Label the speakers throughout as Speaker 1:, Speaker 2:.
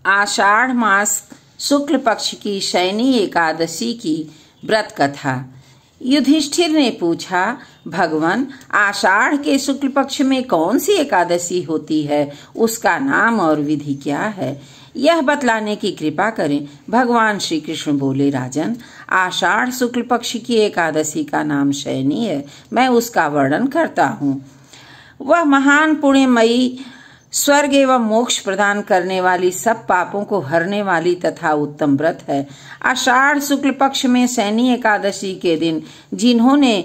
Speaker 1: आषाढ़ मास शुक्ल पक्ष की शयनी एकादशी की व्रत कथा। युधिष्ठिर ने पूछा, भगवान, आषाढ़ के शुक्ल पक्ष में कौन सी एकादशी होती है? उसका नाम और विधि क्या है? यह बतलाने की कृपा करें। भगवान श्री कृष्ण बोले, राजन, आषाढ़ शुक्ल पक्ष की एकादशी का नाम शयनी है। मैं उसका वर्णन करता हूँ। वह महान पुण्यमयी, स्वर्ग एवं मोक्ष प्रदान करने वाली, सब पापों को हरने वाली तथा उत्तम व्रत है। आषाढ़ शुक्ल पक्ष में शयनी एकादशी के दिन जिन्होंने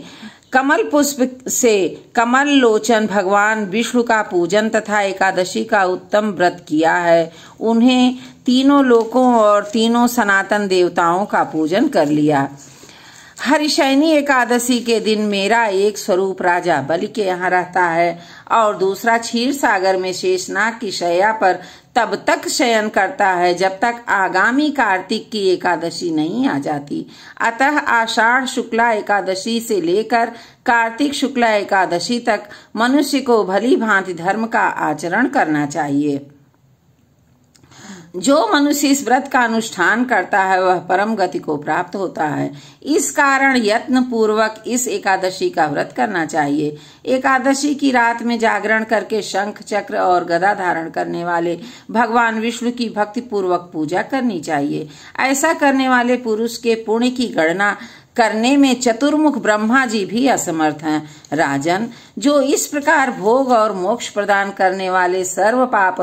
Speaker 1: कमल पुष्प से कमल लोचन भगवान विष्णु का पूजन तथा एकादशी का उत्तम व्रत किया है, उन्हें तीनों लोकों और तीनों सनातन देवताओं का पूजन कर लिया। हरिशयनी एकादशी के दिन मेरा एक स्वरूप राजा बलि के यहाँ रहता है और दूसरा क्षीर सागर में शेषनाग की शैया पर तब तक शयन करता है जब तक आगामी कार्तिक की एकादशी नहीं आ जाती। अतः आषाढ़ शुक्ला एकादशी से लेकर कार्तिक शुक्ला एकादशी तक मनुष्य को भली भांति धर्म का आचरण करना चाहिए। जो मनुष्य इस व्रत का अनुष्ठान करता है वह परम गति को प्राप्त होता है। इस कारण यत्न पूर्वक इस एकादशी का व्रत करना चाहिए। एकादशी की रात में जागरण करके शंख चक्र और गदा धारण करने वाले भगवान विष्णु की भक्ति पूर्वक पूजा करनी चाहिए। ऐसा करने वाले पुरुष के पुण्य की गणना करने में चतुर्मुख ब्रह्मा जी भी असमर्थ हैं। राजन, जो इस प्रकार भोग और मोक्ष प्रदान करने वाले सर्व पाप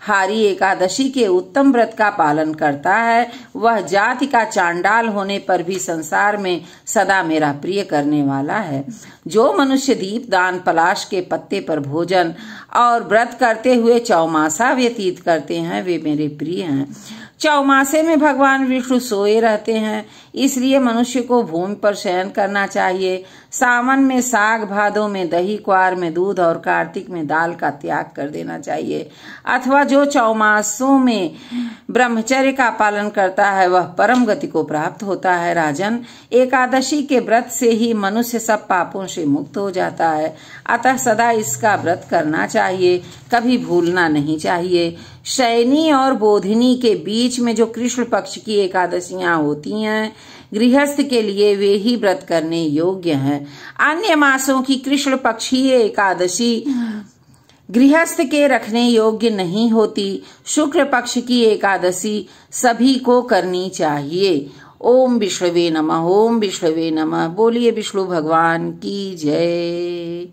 Speaker 1: हारी एकादशी के उत्तम व्रत का पालन करता है, वह जाति का चांडाल होने पर भी संसार में सदा मेरा प्रिय करने वाला है। जो मनुष्य दीप दान, पलाश के पत्ते पर भोजन और व्रत करते हुए चौमासा व्यतीत करते हैं, वे मेरे प्रिय हैं। चौमासे में भगवान विष्णु सोए रहते हैं, इसलिए मनुष्य को भूमि पर शयन करना चाहिए। सावन में साग, भादों में दही, क्वार में दूध और कार्तिक में दाल का त्याग कर देना चाहिए। अथवा जो चौमासों में ब्रह्मचर्य का पालन करता है वह परम गति को प्राप्त होता है। राजन, एकादशी के व्रत से ही मनुष्य सब पापों से मुक्त हो जाता है। अतः सदा इसका व्रत करना चाहिए, कभी भूलना नहीं चाहिए। शयनी और बोधिनी के बीच में जो कृष्ण पक्ष की एकादशियां होती हैं, गृहस्थ के लिए वे ही व्रत करने योग्य हैं। अन्य मासों की कृष्ण पक्षीय एकादशी गृहस्थ के रखने योग्य नहीं होती। शुक्ल पक्ष की एकादशी सभी को करनी चाहिए। ओम विष्णवे नमः। ओम विष्णवे नमः। बोलिए विष्णु भगवान की जय।